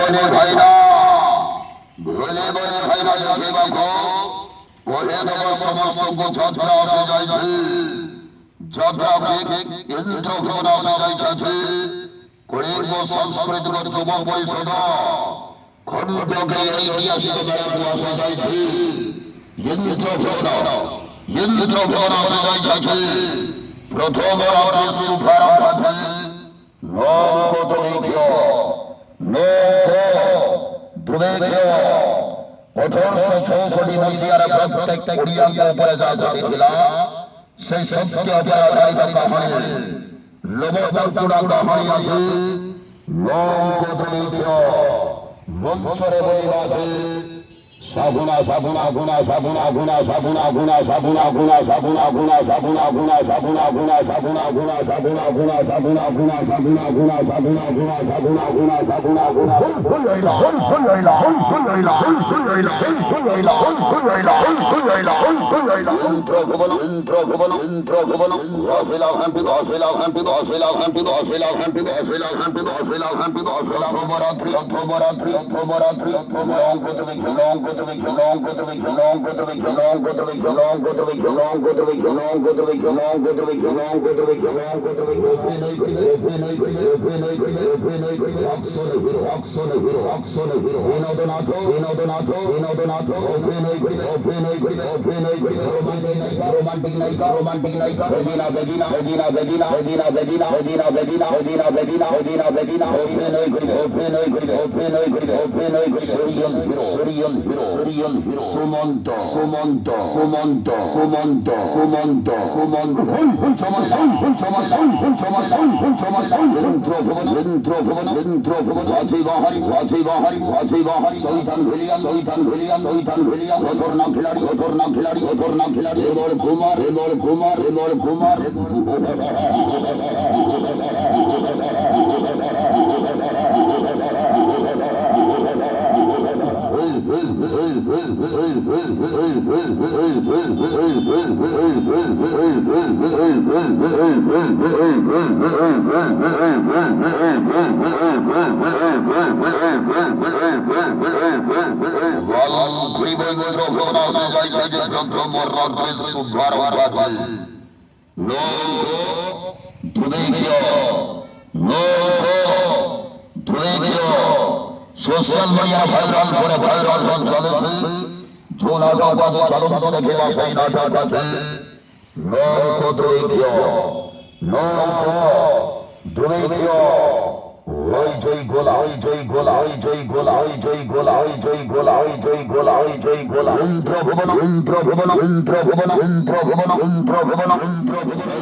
বলে ভাই না, ভুলে বলে ভাই না, যাকে বাখো করে দেব সমস্ত ঝগড়া আসে যাইছে, ঝগড়া ইন্দ্র ভ্রমণ আসে যাইছে, করিব সংস্কৃত যুব পরিষদ খণ্ডকে ঐতিহাসিক বেড়াতে আসে যাইছে, ইন্দ্র ভ্রমণ আসে যাইছে, প্রথম রাত্রি সুফার আছে নবদৈক্য দুর্ভিক্ষ 1864 মସିହାର ପ୍ରତ୍ୟେକ ଓଡ଼ିଆଙ୍କ ଉପରେ ଯାହା ଘଟିଥିଲା সেই সত্য ଉପରେ ଆଧାରିତ କାହାଣୀ ଲୋମଟାଙ୍କୁଡ଼ା କାହାଣୀ ଅଛି ନବଦୈକ୍ୟ ମଞ୍ଚରେ ବୋଲିବା ଅଛି সাবুনা সাবুনা গুনা সাবুনা গুনা সাবুনা গুনা সাবুনা গুনা সাবুনা গুনা সাবুনা গুনা সাবুনা গুনা সাবুনা গুনা সাবুনা গুনা সাবুনা গুনা সাবুনা গুনা সাবুনা গুনা সাবুনা গুনা সাবুনা গুনা হুইলা হুইলা হুইলা হুইলা হুইলা হুইলা হুইলা হুইলা ইন্ট্রো ভুবন অফিলা হাম্পি অফিলা হাম্পি অফিলা হাম্পি অফিলা হাম্পি অফিলা হাম্পি অফিলা হাম্পি অফিলা ভবরাত্রি ভবরাত্রি ভবরাত্রি ভবরাত্রি Long Sumonto, Sumonto, Sumonto, Sumonto, Sumonto, Sumonto, social media viral করে ভাইরাল চলেছে ঝোলাটা বাজে চলন্ত দেখে বাসাই নাটক আছে নৌদ্রৈক্য নৌদ্রৈক্য ওই জয় গোলা ওই জয় গোলা ওই জয় গোলা ওই জয় গোলা ওই জয় গোলা ওই জয় গোলা ওই জয় গোলা ইন্দ্র ভুবন ইন্দ্র ভুবন ইন্দ্র ভুবন ইন্দ্র ভুবন ইন্দ্র ভুবন ইন্দ্র ভুবন